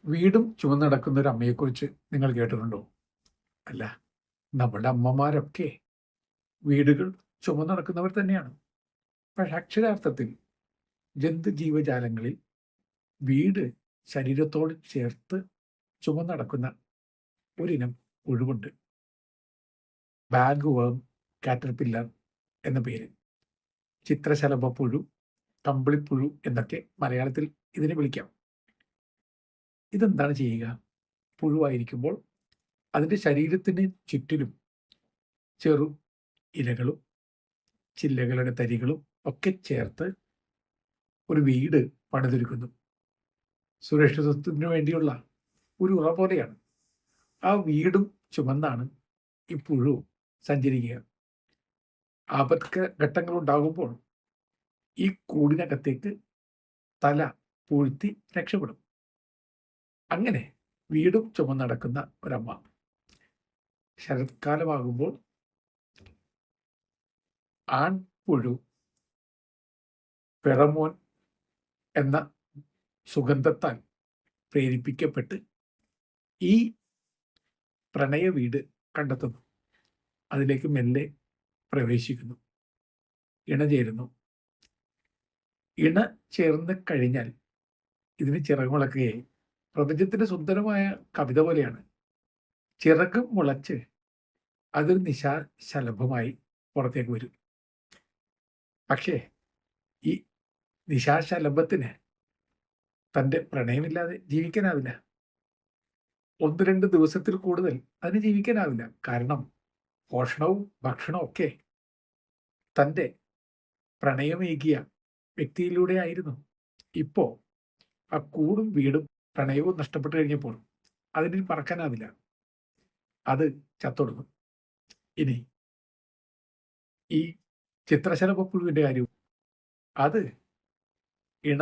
വീടും ചുമന്ന് നടക്കുന്ന ഒരു അമ്മയെക്കുറിച്ച് നിങ്ങൾ കേട്ടിട്ടുണ്ടോ? അല്ല, നമ്മുടെ അമ്മമാരൊക്കെ വീടുകൾ ചുമന്ന് നടക്കുന്നവർ തന്നെയാണ്. പക്ഷെ അക്ഷരാർത്ഥത്തിൽ ജന്തുജീവജാലങ്ങളിൽ വീട് ശരീരത്തോട് ചേർത്ത് ചുമന്ന് നടക്കുന്ന ഒരിനം പുഴുവുണ്ട്. ബാഗ് വേം കാറ്റർപില്ലർ എന്ന പേര്. ചിത്രശലഭ പുഴു, കമ്പിളിപ്പുഴു എന്നൊക്കെ മലയാളത്തിൽ ഇതിനെ വിളിക്കാം. ഇതെന്താണ് ചെയ്യുക? പുഴുവായിരിക്കുമ്പോൾ അതിൻ്റെ ശരീരത്തിന് ചുറ്റിലും ചെറു ഇലകളും ചില്ലകളുടെ തരികളും ഒക്കെ ചേർത്ത് ഒരു വീട് പണിതൊരുക്കുന്നു. സുരക്ഷിതത്വത്തിന് വേണ്ടിയുള്ള ഒരു ഉറ പോലെയാണ്. ആ വീടും ചുമന്നാണ് ഈ പുഴു സഞ്ചരിക്കുക. ആപത്ത് ഘട്ടങ്ങൾ ഉണ്ടാകുമ്പോൾ ഈ കൂടിനകത്തേക്ക് തല പൂഴ്ത്തി രക്ഷപ്പെടും. അങ്ങനെ വീടും ചുമന്ന് നടക്കുന്ന ഒരമ്മ. ശരത്കാലമാകുമ്പോൾ ആൺപുഴു ഫെറമോൻ എന്ന സുഗന്ധത്താൽ പ്രേരിപ്പിക്കപ്പെട്ട് ഈ പ്രണയ വീട് കണ്ടെത്തുന്നു. അതിലേക്ക് മെല്ലെ പ്രവേശിക്കുന്നു, ഇണചേരുന്നു. ഇണ ചേർന്ന് കഴിഞ്ഞാൽ ഇതിന് ചിറകുമുളക്കുകയായി. പ്രപഞ്ചത്തിന്റെ സുന്ദരമായ കവിത പോലെയാണ്. ചിറക് മുളച്ച് അതൊരു നിശാശലഭമായി പുറത്തേക്ക് വരും. പക്ഷേ ഈ നിശാശലഭത്തിന് തൻ്റെ പ്രണയമില്ലാതെ ജീവിക്കാനാവില്ല. 1-2 ദിവസത്തിൽ കൂടുതൽ അതിന് ജീവിക്കാനാവില്ല. കാരണം പോഷണവും ഭക്ഷണവും ഒക്കെ തൻ്റെ പ്രണയമേകിയ വ്യക്തിയിലൂടെ ആയിരുന്നു. ഇപ്പോൾ ആ കൂടും വീടും പ്രണയവും നഷ്ടപ്പെട്ടു കഴിഞ്ഞപ്പോൾ അതിന് പറക്കാനാവില്ല. അത് ചത്തൊടുങ്ങും. ഇനി ഈ ചിത്രശലഭപ്പുഴുവിൻ്റെ കാര്യവും അത് ഇണ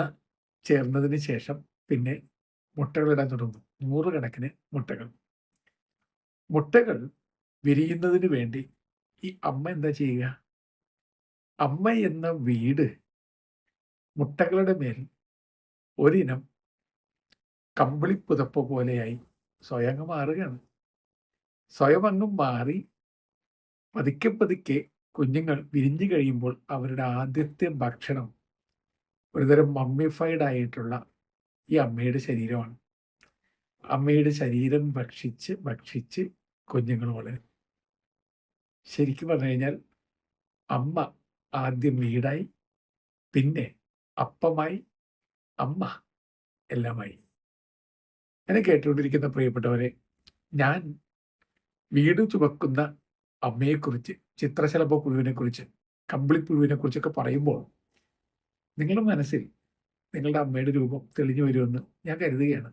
ചേർന്നതിന് ശേഷം പിന്നെ മുട്ടകളിടാൻ തുടങ്ങുന്നു. 100 കണക്കിന് മുട്ടകൾ. മുട്ടകൾ വിരിയുന്നതിന് വേണ്ടി ഈ അമ്മ എന്താ ചെയ്യുക? അമ്മ എന്ന വീട് മുട്ടകളുടെ മേൽ ഒരിനം കമ്പിളിപ്പുതപ്പ് പോലെയായി സ്വയം അങ്ങ് മാറുകയാണ്. സ്വയം അങ്ങ് മാറി പതുക്കെ പതുക്കെ കുഞ്ഞുങ്ങൾ വിരിഞ്ഞു കഴിയുമ്പോൾ അവരുടെ ആദ്യത്തെ ഭക്ഷണം ഒരുതരം മമ്മിഫൈഡ് ആയിട്ടുള്ള ഈ അമ്മയുടെ ശരീരമാണ്. അമ്മയുടെ ശരീരം ഭക്ഷിച്ച് ഭക്ഷിച്ച് കുഞ്ഞുങ്ങൾ വളരും. ശരിക്കും പറഞ്ഞു കഴിഞ്ഞാൽ അമ്മ ആദ്യം വീടായി, പിന്നെ അപ്പമായി, അമ്മ എല്ലാമായി. എന്നെ കേട്ടുകൊണ്ടിരിക്കുന്ന പ്രിയപ്പെട്ടവരെ, ഞാൻ വീട് ചുമക്കുന്ന അമ്മയെക്കുറിച്ച്, ചിത്രശലഭ പുഴുവിനെക്കുറിച്ച്, കമ്പിളിപ്പുഴുവിനെ കുറിച്ചൊക്കെ പറയുമ്പോൾ നിങ്ങളുടെ മനസ്സിൽ നിങ്ങളുടെ അമ്മയുടെ രൂപം തെളിഞ്ഞു വരുമെന്ന് ഞാൻ കരുതുകയാണ്.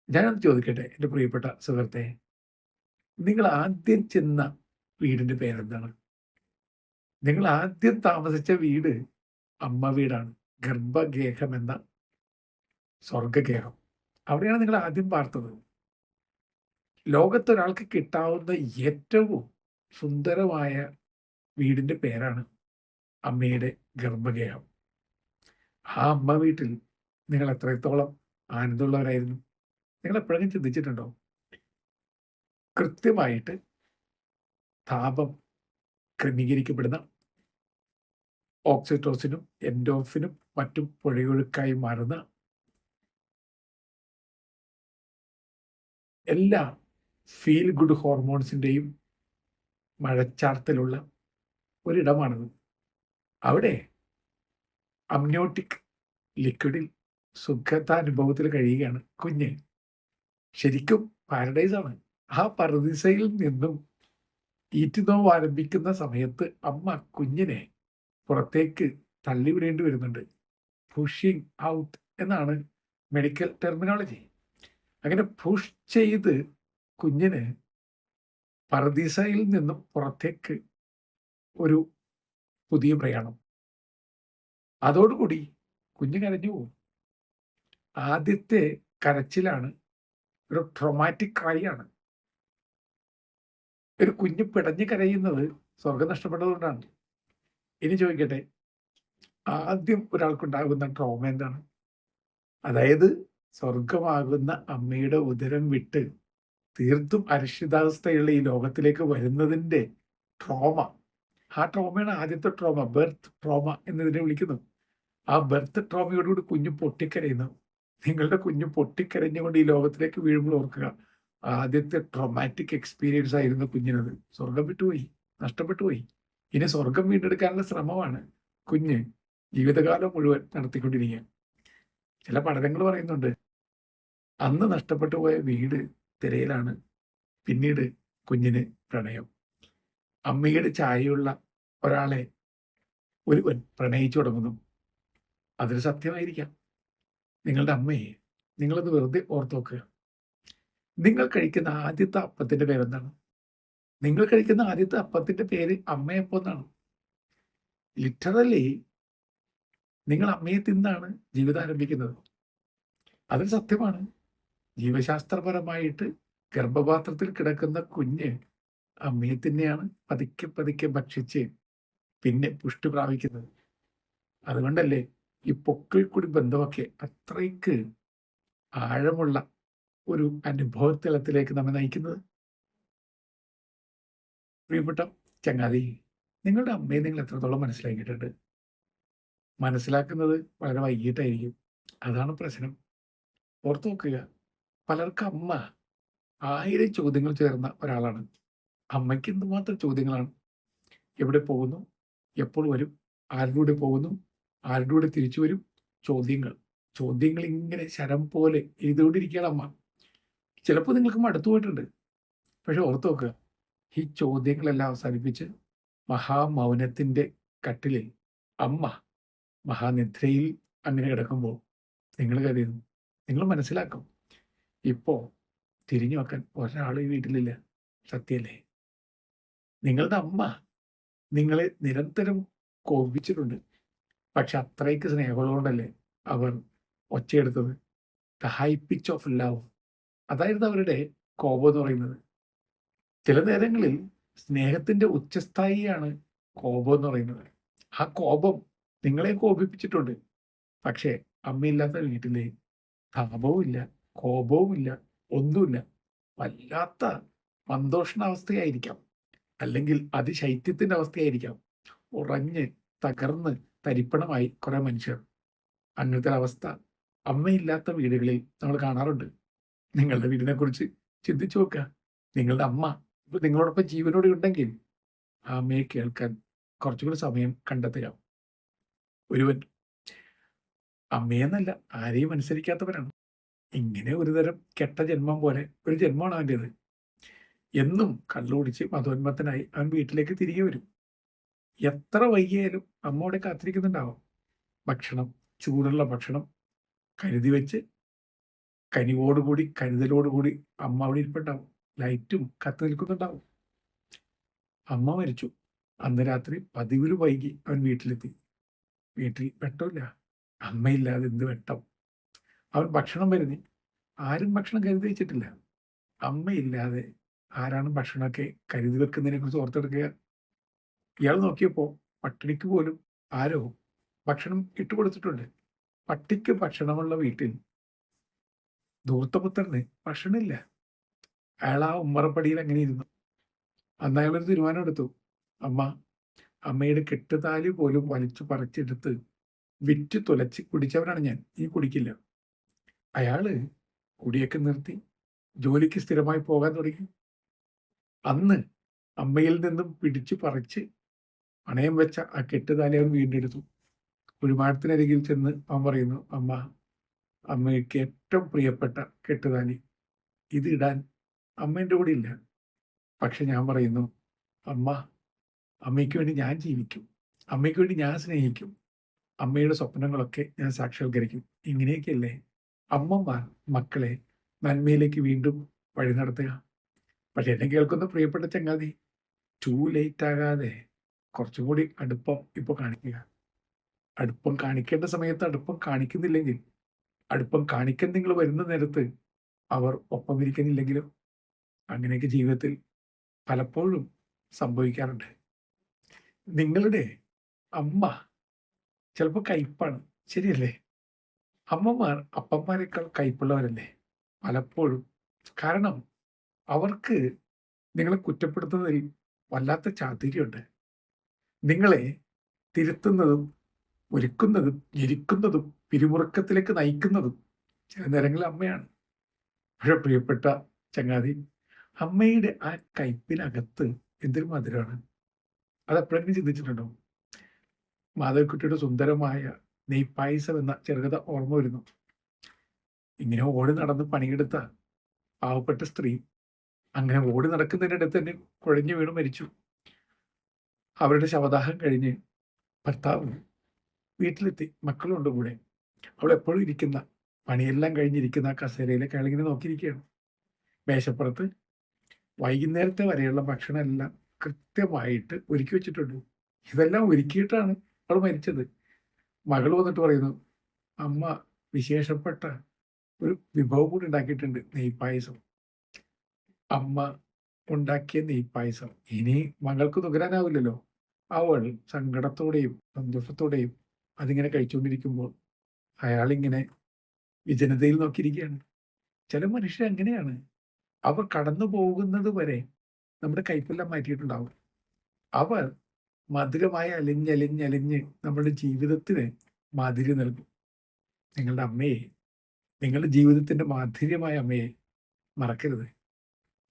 ഞാനത് ചോദിക്കട്ടെ എൻ്റെ പ്രിയപ്പെട്ട സുഹൃത്തെ, നിങ്ങൾ ആദ്യം ചെന്ന വീടിൻ്റെ പേരെന്താണ്? നിങ്ങൾ ആദ്യം താമസിച്ച വീട് അമ്മ വീടാണ്. ഗർഭഗേഹം എന്ന സ്വർഗഗേഹം. അവിടെയാണ് നിങ്ങൾ ആദ്യം പാർത്തത്. ലോകത്തൊരാൾക്ക് കിട്ടാവുന്ന ഏറ്റവും സുന്ദരമായ വീടിൻ്റെ പേരാണ് അമ്മയുടെ ഗർഭഗേഹം. ആ അമ്മ വീട്ടിൽ നിങ്ങൾ എത്രത്തോളം ആനന്ദമുള്ളവരായിരുന്നു? നിങ്ങൾ എപ്പോഴെങ്കിലും ചിന്തിച്ചിട്ടുണ്ടോ? കൃത്യമായിട്ട് താപം ക്രമീകരിക്കപ്പെടുന്ന ഓക്സിറ്റോസിനും എൻഡോർഫിനും മറ്റും പുഴയൊഴുക്കായി മാറുന്ന എല്ലാ ഫീൽ ഗുഡ് ഹോർമോൺസിൻ്റെയും മഴച്ചാർത്തലുള്ള ഒരിടമാണത്. അവിടെ അമ്നിയോട്ടിക് ലിക്വിഡിൽ സുഖതാനുഭവത്തിൽ കഴിയുകയാണ് കുഞ്ഞ്. ശരിക്കും പാരഡൈസാണ്. ആ പറുദീസയിൽ നിന്നും ഈറ്റുനോവ് ആരംഭിക്കുന്ന സമയത്ത് അമ്മ കുഞ്ഞിനെ പുറത്തേക്ക് തള്ളിവിടേണ്ടി വരുന്നുണ്ട്. പുഷിങ് ഔട്ട് എന്നാണ് മെഡിക്കൽ ടെർമിനോളജി. അങ്ങനെ പുഷ് ചെയ്ത് കുഞ്ഞിന് പറുദീസയിൽ നിന്നും പുറത്തേക്ക് ഒരു പുതിയ പ്രയാണം. അതോടുകൂടി കുഞ്ഞ് കരഞ്ഞു പോകും. ആദ്യത്തെ കരച്ചിലാണ് ഒരു ട്രോമാറ്റിക് ക്രൈ ആണ്. ഒരു കുഞ്ഞ് പിടഞ്ഞ് കരയുന്നത് സ്വർഗം നഷ്ടപ്പെട്ടതുകൊണ്ടാണ്. ഇനി ചോദിക്കട്ടെ, ആദ്യം ഒരാൾക്കുണ്ടാകുന്ന ട്രോമ എന്താണ്? അതായത് സ്വർഗമാകുന്ന അമ്മയുടെ ഉദരം വിട്ട് തീർത്തും അരക്ഷിതാവസ്ഥയുള്ള ഈ ലോകത്തിലേക്ക് വരുന്നതിൻ്റെ ട്രോമ, ആ ട്രോമയാണ് ആദ്യത്തെ ട്രോമ, ബർത്ത് ട്രോമ എന്നതിനെ വിളിക്കുന്നു. ആ ബർത്ത് ട്രോമയോടുകൂടി കുഞ്ഞ് പൊട്ടിക്കരയുന്നു. നിങ്ങളുടെ കുഞ്ഞ് പൊട്ടിക്കരഞ്ഞുകൊണ്ട് ഈ ലോകത്തിലേക്ക് വീഴുമ്പോൾ ഓർക്കുക, ആദ്യത്തെ ട്രോമാറ്റിക് എക്സ്പീരിയൻസ് ആയിരുന്നു കുഞ്ഞിനത്. സ്വർഗം വിട്ടുപോയി, നഷ്ടപ്പെട്ടു പോയി. ഇനി സ്വർഗം വീണ്ടെടുക്കാനുള്ള ശ്രമമാണ് കുഞ്ഞ് ജീവിതകാലം മുഴുവൻ നടത്തിക്കൊണ്ടിരിക്കുക. ചില പഠനങ്ങൾ പറയുന്നുണ്ട്, അന്ന് നഷ്ടപ്പെട്ടു പോയ വീട് തിരയിലാണ് പിന്നീട് കുഞ്ഞിന് പ്രണയം. അമ്മയുടെ ചായയുള്ള ഒരാളെ ഒരുവൻ പ്രണയിച്ചു തുടങ്ങുന്നു. അതൊരു സത്യമായിരിക്കാം. നിങ്ങളുടെ അമ്മയെ നിങ്ങളത് വെറുതെ ഓർത്ത് നോക്കുക. നിങ്ങൾ കഴിക്കുന്ന ആദ്യത്തെ അപ്പത്തിന്റെ പേരെന്താണ്? നിങ്ങൾ കഴിക്കുന്ന ആദ്യത്തെ അപ്പത്തിന്റെ പേര് അമ്മയപ്പം എന്നാണ്. ലിറ്ററലി നിങ്ങൾ അമ്മയെ തിന്നാണ് ജീവിതം ആരംഭിക്കുന്നത്. അതൊരു സത്യമാണ്. ജീവശാസ്ത്രപരമായിട്ട് ഗർഭപാത്രത്തിൽ കിടക്കുന്ന കുഞ്ഞ് അമ്മയെ തന്നെയാണ് പതുക്കെ പതുക്കെ ഭക്ഷിച്ച് പിന്നെ പുഷ്ടി പ്രാപിക്കുന്നത്. അതുകൊണ്ടല്ലേ ഈ പൊക്കിൾ കൂടി ബന്ധമൊക്കെ അത്രയ്ക്ക് ആഴമുള്ള ഒരു അനുഭവതലത്തിലേക്ക് നമ്മെ നയിക്കുന്നത്. പ്രിയപ്പെട്ട ചങ്ങാതി, നിങ്ങളുടെ അമ്മയെ നിങ്ങൾ എത്രത്തോളം മനസ്സിലാക്കിയിട്ടുണ്ട്? മനസ്സിലാക്കുന്നത് വളരെ വൈകിട്ടായിരിക്കും. അതാണ് പ്രശ്നം. ഓർത്തു നോക്കുക, പലർക്കും അമ്മ 1000 ചോദ്യങ്ങൾ ചേർന്ന ഒരാളാണ്. അമ്മയ്ക്ക് എന്തുമാത്രം ചോദ്യങ്ങളാണ്. എവിടെ പോകുന്നു, എപ്പോൾ വരും, ആരുടെ കൂടെ പോകുന്നു, ആരുടെ കൂടെ തിരിച്ചു വരും, ചോദ്യങ്ങൾ. ചോദ്യങ്ങൾ ഇങ്ങനെ ശരം പോലെ എഴുതുകൊണ്ടിരിക്കുകയാണ് അമ്മ. ചിലപ്പോൾ നിങ്ങൾക്ക് മടുത്തു പോയിട്ടുണ്ട്. പക്ഷെ ഓർത്തു നോക്കുക, ഈ ചോദ്യങ്ങളെല്ലാം അവസാനിപ്പിച്ച് മഹാമൗനത്തിൻ്റെ കട്ടിലിൽ അമ്മ മഹാനിദ്രയിൽ അങ്ങനെ കിടക്കുമ്പോൾ നിങ്ങൾ കരുതുന്നു, നിങ്ങൾ മനസ്സിലാക്കും, ഇപ്പോൾ തിരിഞ്ഞു നോക്കാൻ ഒരാൾ ഈ വീട്ടിലില്ല. സത്യല്ലേ? നിങ്ങളുടെ അമ്മ നിങ്ങളെ നിരന്തരം കോപിച്ചിട്ടുണ്ട്. പക്ഷെ അത്രയ്ക്ക് സ്നേഹമുള്ളതുകൊണ്ടല്ലേ അവർ ഒച്ചയെടുത്തത്. The high pitch of love, അതായിരുന്നു അവരുടെ കോപം എന്ന് പറയുന്നത്. ചില നേരങ്ങളിൽ സ്നേഹത്തിന്റെ ഉച്ചസ്ഥായിയാണ് കോപം എന്ന് പറയുന്നത്. ആ കോപം നിങ്ങളെ കോപിപ്പിച്ചിട്ടുണ്ട്. പക്ഷേ അമ്മയില്ലാത്ത വീട്ടിലെ താപവും ഇല്ല, കോപവും ഇല്ല, ഒന്നുമില്ല. വല്ലാത്ത മന്ദോഷണാവസ്ഥയായിരിക്കാം, അല്ലെങ്കിൽ അതിശൈത്യത്തിന്റെ അവസ്ഥയായിരിക്കാം. ഉറഞ്ഞ് തകർന്ന് തരിപ്പണമായി കുറെ മനുഷ്യർ. അങ്ങനത്തെ അവസ്ഥ അമ്മയില്ലാത്ത വീടുകളിൽ നമ്മൾ കാണാറുണ്ട്. നിങ്ങളുടെ വീടിനെ കുറിച്ച് ചിന്തിച്ചു നോക്കുക. നിങ്ങളുടെ അമ്മ ഇപ്പൊ നിങ്ങളോടൊപ്പം ജീവനോടെ ഉണ്ടെങ്കിൽ ആ അമ്മയെ കേൾക്കാൻ കുറച്ചുകൂടി സമയം കണ്ടെത്തുക. ഒരുവൻ അമ്മയെന്നല്ല ആരെയും അനുസരിക്കാത്തവരാണ്. ഇങ്ങനെ ഒരു തരം കെട്ട ജന്മം പോലെ ഒരു ജന്മമാണ് അവൻ്റേത്. എന്നും കള്ളുകുടിച്ച് മതോന്മത്തനായി അവൻ വീട്ടിലേക്ക് തിരികെ വരും. എത്ര വൈകിയാലും അമ്മ അവിടെ കാത്തിരിക്കുന്നുണ്ടാവും. ഭക്ഷണം, ചൂടുള്ള ഭക്ഷണം കരുതി വെച്ച് കനിവോടുകൂടി കരുതലോടുകൂടി അമ്മ അവിടെ ഇരിപ്പുണ്ടാവും. ലൈറ്റും കത്തി നിൽക്കുന്നുണ്ടാവും. അമ്മ മരിച്ചു. അന്ന് രാത്രി പതിവിലും വൈകി അവൻ വീട്ടിലെത്തി. വീട്ടിൽ വെട്ടമില്ല. അമ്മയില്ലാതെ എന്ത് വെട്ടം. അവൻ ഭക്ഷണം കരുതി. ആരും ഭക്ഷണം കരുതി വെച്ചിട്ടില്ല. അമ്മയില്ലാതെ ആരാണ് ഭക്ഷണമൊക്കെ കരുതി വെക്കുന്നതിനെ കുറിച്ച് ഓർത്തെടുക്കുക? ഇയാൾ നോക്കിയപ്പോൾ പട്ടിണിക്ക് പോലും ആരോ ഭക്ഷണം ഇട്ടുകൊടുത്തിട്ടുണ്ട്. പട്ടിക്ക് ഭക്ഷണമുള്ള വീട്ടിൽ ധൂർത്തപുത്രന് ഭക്ഷണമില്ല. അയാൾ ആ ഉമ്മറപ്പടിയിൽ അങ്ങനെ ഇരുന്നു. അന്ന് അയാളൊരു തീരുമാനം എടുത്തു. അമ്മയുടെ കെട്ടുതാലി പോലും വലിച്ചു പറിച്ചെടുത്ത് വിറ്റ് തുലച്ച് കുടിച്ചവനാണ് ഞാൻ, ഇനി കുടിക്കില്ല. അയാള് കുടിയൊക്കെ നിർത്തി ജോലിക്ക് സ്ഥിരമായി പോകാൻ തുടങ്ങി. അന്ന് അമ്മയിൽ നിന്നും പിടിച്ചു പറിച്ച് പണയം വെച്ച ആ കെട്ടുതാലി അവൻ വീണ്ടെടുത്തു. കുഴിമാടത്തിനരികിൽ ചെന്ന് അവൻ പറയുന്നു, അമ്മയ്ക്ക് ഏറ്റവും പ്രിയപ്പെട്ട കെട്ടുതാലി, ഇത് ഇടാൻ അമ്മ എൻ്റെ കൂടെ ഇല്ല. പക്ഷെ ഞാൻ പറയുന്നു, അമ്മയ്ക്ക് വേണ്ടി ഞാൻ ജീവിക്കും, അമ്മയ്ക്ക് വേണ്ടി ഞാൻ സ്നേഹിക്കും, അമ്മയുടെ സ്വപ്നങ്ങളൊക്കെ ഞാൻ സാക്ഷാത്കരിക്കും. ഇങ്ങനെയൊക്കെയല്ലേ അമ്മമാർ മക്കളെ നന്മയിലേക്ക് വീണ്ടും വഴി നടത്തുക. പക്ഷെ എന്നെ കേൾക്കുന്ന പ്രിയപ്പെട്ട ചങ്ങാതി, ടൂ ലേറ്റ് ആകാതെ കുറച്ചും കൂടി അടുപ്പം ഇപ്പോൾ കാണിക്കുക. അടുപ്പം കാണിക്കേണ്ട സമയത്ത് അടുപ്പം കാണിക്കുന്നില്ലെങ്കിൽ, അടുപ്പം കാണിക്കാൻ നിങ്ങൾ വരുന്ന നേരത്ത് അവർ ഒപ്പം ഇരിക്കുന്നില്ലെങ്കിലോ? അങ്ങനെയൊക്കെ ജീവിതത്തിൽ പലപ്പോഴും സംഭവിക്കാറുണ്ട്. നിങ്ങളുടെ അമ്മ ചിലപ്പോൾ കയ്പാണ്, ശരിയല്ലേ? അമ്മമാർ അപ്പന്മാരെക്കാൾ കയ്പുള്ളവരല്ലേ പലപ്പോഴും. കാരണം അവർക്ക് നിങ്ങളെ കുറ്റപ്പെടുത്തുന്നതിൽ വല്ലാത്ത ചാതുര്യമുണ്ട്. നിങ്ങളെ തിരുത്തുന്നതും, ഒരുക്കുന്നതും, ഞെരുക്കുന്നതും, പിരിമുറുക്കത്തിലേക്ക് നയിക്കുന്നതും ചില നേരങ്ങളിൽ അമ്മയാണ്. പക്ഷേ പ്രിയപ്പെട്ട ചങ്ങാതി, അമ്മയുടെ ആ കയ്പിനകത്ത് എന്തൊരു മധുരമാണ്. അതെപ്പോഴെങ്കിലും ചിന്തിച്ചിട്ടുണ്ടോ? മാധവിക്കുട്ടിയുടെ സുന്ദരമായ നെയ്പായസം എന്ന ചെറുകഥ ഓർമ്മ വരുന്നു. ഇങ്ങനെ ഓടി നടന്ന് പണിയെടുത്ത പാവപ്പെട്ട സ്ത്രീ അങ്ങനെ ഓടി നടക്കുന്നതിനിടയിൽ തന്നെ കുഴഞ്ഞു വീണ് മരിച്ചു. അവരുടെ ശവദാഹം കഴിഞ്ഞ് ഭർത്താവ് വീട്ടിലെത്തി. മക്കളുണ്ട് കൂടെ. അവൾ എപ്പോഴും ഇരിക്കുന്ന, പണിയെല്ലാം കഴിഞ്ഞിരിക്കുന്ന ആ കസേരയിലേക്ക് അയാളിങ്ങനെ നോക്കിയിരിക്കുകയാണ്. മേശപ്പുറത്ത് വൈകുന്നേരത്തെ വരെയുള്ള ഭക്ഷണം എല്ലാം കൃത്യമായിട്ട് ഒരുക്കി വെച്ചിട്ടുണ്ട്. ഇതെല്ലാം ഒരുക്കിയിട്ടാണ് അവൾ മരിച്ചത്. മകൾ വന്നിട്ട് പറയുന്നു, അമ്മ വിശേഷപ്പെട്ട ഒരു വിഭവം കൂടി ഉണ്ടാക്കിയിട്ടുണ്ട്, നെയ്പായസം. അമ്മ ഉണ്ടാക്കിയ നെയ്പായസം ഇനി മകൾക്ക് നുകരാനാവില്ലല്ലോ. അവൾ സങ്കടത്തോടെയും സന്തോഷത്തോടെയും അതിങ്ങനെ കഴിച്ചുകൊണ്ടിരിക്കുമ്പോൾ അയാളിങ്ങനെ വിജനതയിൽ നോക്കിയിരിക്കുകയാണ്. ചില മനുഷ്യർ അങ്ങനെയാണ്. അവർ കടന്നു പോകുന്നത് വരെ നമ്മുടെ കയ്പെല്ലാം മാറ്റിയിട്ടുണ്ടാവും. അവർ മധുരമായി അലിഞ്ഞലിഞ്ഞലിഞ്ഞ് നമ്മുടെ ജീവിതത്തിന് മാധുര്യം നൽകും. നിങ്ങളുടെ അമ്മയെ, നിങ്ങളുടെ ജീവിതത്തിന്റെ മാധുര്യമായ അമ്മയെ മറക്കരുത്.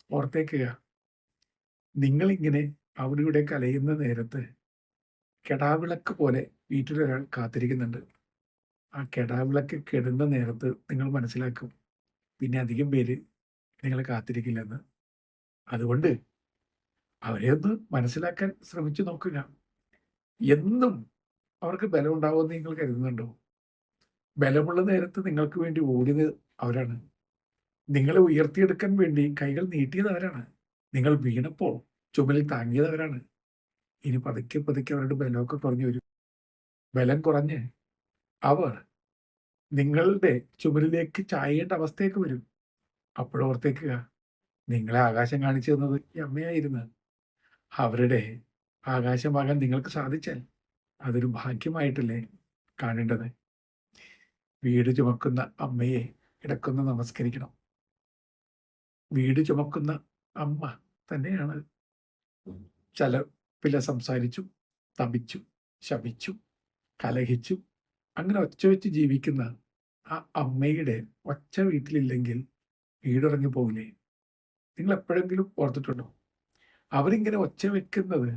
ഓർത്തേക്കുക, നിങ്ങളിങ്ങനെ അവിടെ ഇവിടെ കലയുന്ന നേരത്ത് കെടാവിളക്ക് പോലെ വീട്ടിലൊരാൾ കാത്തിരിക്കുന്നുണ്ട്. ആ കെടാവിളക്ക് കെടുന്ന നേരത്ത് നിങ്ങൾ മനസ്സിലാക്കും പിന്നെ അധികം പേര് നിങ്ങളെ കാത്തിരിക്കില്ലെന്ന്. അതുകൊണ്ട് അവരെ ഒന്ന് മനസ്സിലാക്കാൻ ശ്രമിച്ചു നോക്കുക. എന്നും അവർക്ക് ബലം ഉണ്ടാവുമെന്ന് നിങ്ങൾ കരുതുന്നുണ്ടോ? ബലമുള്ള നേരത്ത് നിങ്ങൾക്ക് വേണ്ടി ഓടിയത് അവരാണ്. നിങ്ങളെ ഉയർത്തിയെടുക്കാൻ വേണ്ടി കൈകൾ നീട്ടിയത് അവരാണ്. നിങ്ങൾ വീണപ്പോൾ ചുമലിൽ താങ്ങിയത് അവരാണ്. ഇനി പതുക്കെ പതുക്കെ അവരുടെ ബലമൊക്കെ കുറഞ്ഞു വരും. ബലം കുറഞ്ഞ് അവർ നിങ്ങളുടെ ചുമലിലേക്ക് ചായേണ്ട അവസ്ഥയൊക്കെ വരും. അപ്പോഴോർത്തേക്കുക, നിങ്ങളെ ആകാശം കാണിച്ചു തന്നത് ഈ അമ്മയായിരുന്നു. അവരുടെ ആകാശമാകാൻ നിങ്ങൾക്ക് സാധിച്ചാൽ അതൊരു ഭാഗ്യമായിട്ടല്ലേ കാണേണ്ടത്. വീട് ചുമക്കുന്ന അമ്മയെ ഇടക്കൊന്ന് നമസ്കരിക്കണം. വീട് ചുമക്കുന്ന അമ്മ തന്നെയാണ്. ചില സംസാരിച്ചു, തപിച്ചു, ശപിച്ചു, കലഹിച്ചു, അങ്ങനെ ഒച്ച വെച്ച് ജീവിക്കുന്ന ആ അമ്മയുടെ ഒച്ച വീട്ടിലില്ലെങ്കിൽ വീടുറങ്ങി പോകില്ലേ? നിങ്ങൾ എപ്പോഴെങ്കിലും ഓർത്തിട്ടുണ്ടോ? അവരിങ്ങനെ ഒച്ച വെക്കുന്നത്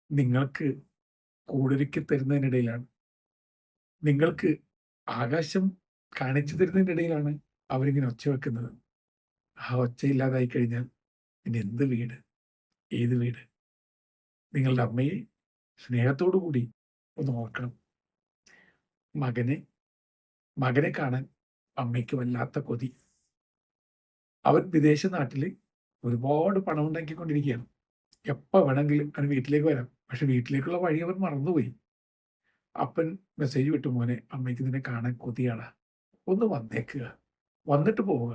നിങ്ങൾക്ക് കൂടൊരുക്കി തരുന്നതിനിടയിലാണ്. നിങ്ങൾക്ക് ആകാശം കാണിച്ചു തരുന്നതിനിടയിലാണ് അവരിങ്ങനെ ഒച്ച വെക്കുന്നത്. ആ ഒച്ച ഇല്ലാതായി കഴിഞ്ഞാൽ പിന്നെ എന്ത് വീട്, ഏത് വീട്? നിങ്ങളുടെ അമ്മയെ സ്നേഹത്തോടു കൂടി ഒന്ന് ഓർക്കണം. മകനെ കാണാൻ അമ്മയ്ക്ക് വല്ലാത്ത കൊതി. അവൻ വിദേശ നാട്ടില് ഒരുപാട് പണം ഉണ്ടാക്കിക്കൊണ്ടിരിക്കുകയാണ്. എപ്പോൾ വേണമെങ്കിലും അവന് വീട്ടിലേക്ക് വരാം. പക്ഷെ വീട്ടിലേക്കുള്ള വഴി അവൻ മറന്നുപോയി. അപ്പൻ മെസ്സേജ് വിട്ടു, മോനെ അമ്മയ്ക്ക് നിന്നെ കാണാൻ കൊതിയാടാ, ഒന്ന് വന്നേക്കുക, വന്നിട്ട് പോവുക.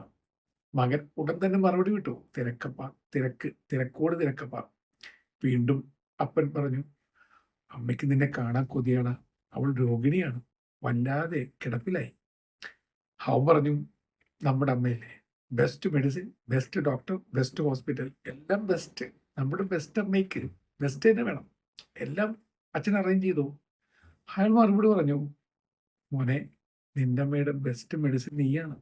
മകൻ ഉടൻ തന്നെ മറുപടി വിട്ടു, തിരക്കപ്പ, തിരക്കോട് തിരക്കപ്പ. വീണ്ടും അപ്പൻ പറഞ്ഞു, അമ്മയ്ക്ക് നിന്നെ കാണാൻ കൊതിയാടാ, അവൾ രോഗിണിയാണ്, വല്ലാതെ കിടപ്പിലായി. അവൻ പറഞ്ഞു, നമ്മുടെ അമ്മയല്ലേ, best medicine, best doctor, best hospital, എല്ലാം ബെസ്റ്റ്. നമ്മുടെ ബെസ്റ്റ് അമ്മയ്ക്ക് ബെസ്റ്റ് തന്നെ വേണം, എല്ലാം അച്ഛൻ അറേഞ്ച് ചെയ്തു. അയാൾ മറുപടി പറഞ്ഞു, മോനെ നിന്റെ അമ്മയുടെ ബെസ്റ്റ് മെഡിസിൻ നീയാണ്,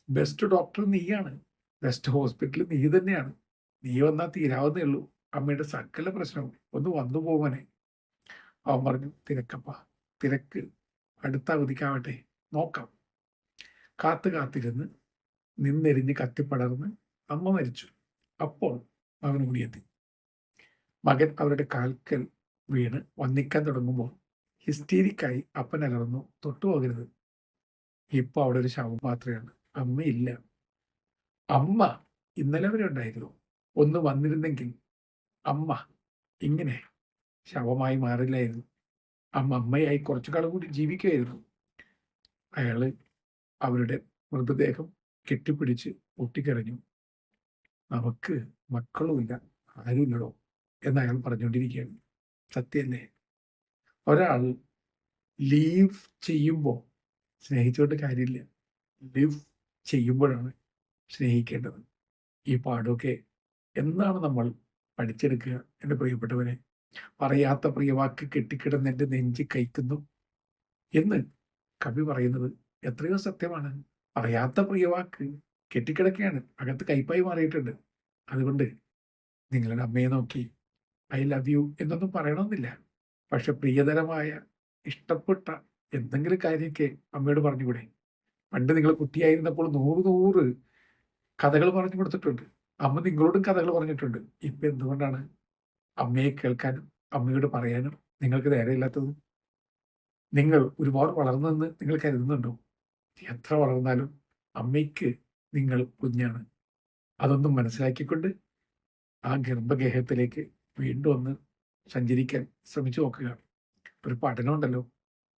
ബെസ്റ്റ് ഡോക്ടർ നീയാണ്, ബെസ്റ്റ് ഹോസ്പിറ്റൽ നീ തന്നെയാണ്. നീ വന്നാൽ തീരാവുന്നേ ഉള്ളൂ അമ്മയുടെ സകല പ്രശ്നവും, ഒന്ന് വന്നു പോവനെ. അവൻ പറഞ്ഞു, തിരക്കപ്പ, തിരക്ക്, അടുത്ത അവധിക്കാവട്ടെ, നോക്കാം. കാത്തിരുന്ന് നിന്നെരിഞ്ഞ് കത്തിപ്പടർന്ന് അമ്മ മരിച്ചു. അപ്പോൾ മകൻ ഓടിയെത്തി. മകൻ അവരുടെ കാൽക്കൽ വീണ് വന്നിക്കാൻ തുടങ്ങുമ്പോൾ ഹിസ്റ്റീരിക്കായി അപ്പൻ അലർന്നു, തൊട്ടുപോകരുത്, ഇപ്പൊ അവിടെ ഒരു ശവം മാത്രമാണ്, അമ്മയില്ല. അമ്മ ഇന്നലെ വരെ ഉണ്ടായിരുന്നു. ഒന്ന് വന്നിരുന്നെങ്കിൽ അമ്മ ഇങ്ങനെ ശവമായി മാറില്ലായിരുന്നു. അമ്മ അമ്മയായി കുറച്ചു കാലം കൂടി ജീവിക്കുമായിരുന്നു. അയാള് അവരുടെ മൃതദേഹം കെട്ടിപ്പിടിച്ച് പൊട്ടിക്കരഞ്ഞു. നമുക്ക് മക്കളുമില്ല, ആരുമില്ലടോ എന്ന് അയാൾ പറഞ്ഞുകൊണ്ടിരിക്കുകയാണ്. സത്യല്ലേ? ഒരാൾ ലീവ് ചെയ്യുമ്പോൾ സ്നേഹിച്ചുകൊണ്ട് കാര്യമില്ല. ലിവ് ചെയ്യുമ്പോഴാണ് സ്നേഹിക്കേണ്ടത്. ഈ പാഠമൊക്കെ എന്നാണ് നമ്മൾ പഠിച്ചെടുക്കുക എൻ്റെ പ്രിയപ്പെട്ടവരെ? പറയാത്ത പ്രിയവാക്ക് കെട്ടിക്കിടന്ന് എൻ്റെ നെഞ്ച് കയ്ക്കുന്നു എന്ന് കവി പറയുന്നത് എത്രയോ സത്യമാണ്. പറയാത്ത പ്രിയവാക്ക് കെട്ടിക്കിടക്കുകയാണ്, അകത്ത് കയ്പായി മാറിയിട്ടുണ്ട്. അതുകൊണ്ട് നിങ്ങളുടെ അമ്മയെ നോക്കി ഐ ലവ് യു എന്നൊന്നും പറയണമെന്നില്ല. പക്ഷെ പ്രിയതരമായ, ഇഷ്ടപ്പെട്ട എന്തെങ്കിലും കാര്യമൊക്കെ അമ്മയോട് പറഞ്ഞുകൂടെ? പണ്ട് നിങ്ങൾ കുട്ടിയായിരുന്നപ്പോൾ 100 കഥകൾ പറഞ്ഞു കൊടുത്തിട്ടുണ്ട്. അമ്മ നിങ്ങളോടും കഥകൾ പറഞ്ഞിട്ടുണ്ട്. ഇപ്പൊ എന്തുകൊണ്ടാണ് അമ്മയെ കേൾക്കാനും അമ്മയോട് പറയാനും നിങ്ങൾക്ക് നേരെയില്ലാത്തത്? നിങ്ങൾ ഒരുപാട് വളർന്നെന്ന് നിങ്ങൾ കരുതുന്നുണ്ടോ? എത്ര വളർന്നാലും അമ്മയ്ക്ക് നിങ്ങൾ കുഞ്ഞാണ്. അതൊന്നും മനസ്സിലാക്കിക്കൊണ്ട് ആ ഗർഭഗേഹത്തിലേക്ക് വീണ്ടും ഒന്ന് സഞ്ചരിക്കാൻ ശ്രമിച്ചു നോക്കുക. ഒരു പഠനമുണ്ടല്ലോ,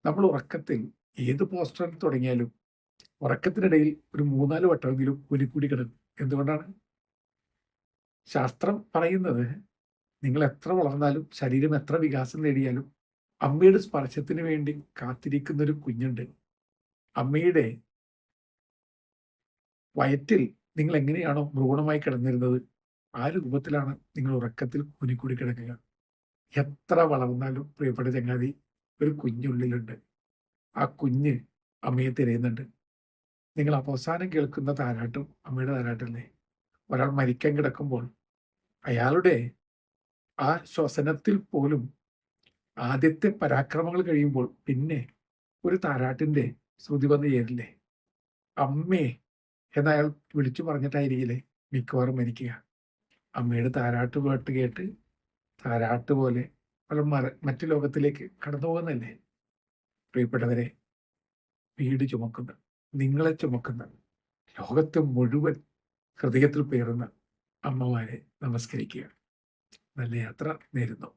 നമ്മൾ ഉറക്കത്തിൽ ഏത് പോസ്റ്ററിൽ തുടങ്ങിയാലും ഉറക്കത്തിനിടയിൽ ഒരു 3-4 വട്ടമെങ്കിലും കൂലിക്കൂടി കിടക്കും. എന്തുകൊണ്ടാണ്? ശാസ്ത്രം പറയുന്നത് നിങ്ങൾ എത്ര വളർന്നാലും, ശരീരം എത്ര വികാസം നേടിയാലും അമ്മയുടെ സ്പർശത്തിന് വേണ്ടി കാത്തിരിക്കുന്ന ഒരു കുഞ്ഞുണ്ട്. അമ്മയുടെ വയറ്റിൽ നിങ്ങൾ എങ്ങനെയാണോ ഭ്രൂണമായി കിടന്നിരുന്നത്, ആ രൂപത്തിലാണ് നിങ്ങൾ ഉറക്കത്തിൽ കൂനിക്കൂടി കിടക്കുക. എത്ര വളർന്നാലും പ്രിയപ്പെട്ട ചങ്ങാതി, ഒരു കുഞ്ഞുള്ളിലുണ്ട്. ആ കുഞ്ഞ് അമ്മയെ തിരയുന്നുണ്ട്. നിങ്ങൾ അവസാനം കേൾക്കുന്ന താരാട്ടും അമ്മയുടെ താരാട്ടല്ലേ? ഒരാൾ മരിക്കാൻ കിടക്കുമ്പോൾ അയാളുടെ ആ ശ്വസനത്തിൽ പോലും ആദ്യത്തെ പരാക്രമങ്ങൾ കഴിയുമ്പോൾ പിന്നെ ഒരു താരാട്ടിന്റെ ശ്രുതി വന്ന് ചേരില്ലേ? അമ്മേ എന്നയാൾ വിളിച്ചു പറഞ്ഞിട്ടായിരിക്കില്ലേ മിക്കവാറും മരിക്കുക. അമ്മയുടെ താരാട്ട് പാട്ട് കേട്ട് താരാട്ട് പോലെ മറ്റു ലോകത്തിലേക്ക് കടന്നു പോകുന്നല്ലേ? പ്രിയപ്പെട്ടവരെ, വീട് ചുമക്കുന്ന, നിങ്ങളെ ചുമക്കുന്ന, ലോകത്തെ മുഴുവൻ ഹൃദയത്തിൽ പേറുന്ന അമ്മമാരെ നമസ്കരിക്കുക. നല്ല യാത്ര നേരുന്നു.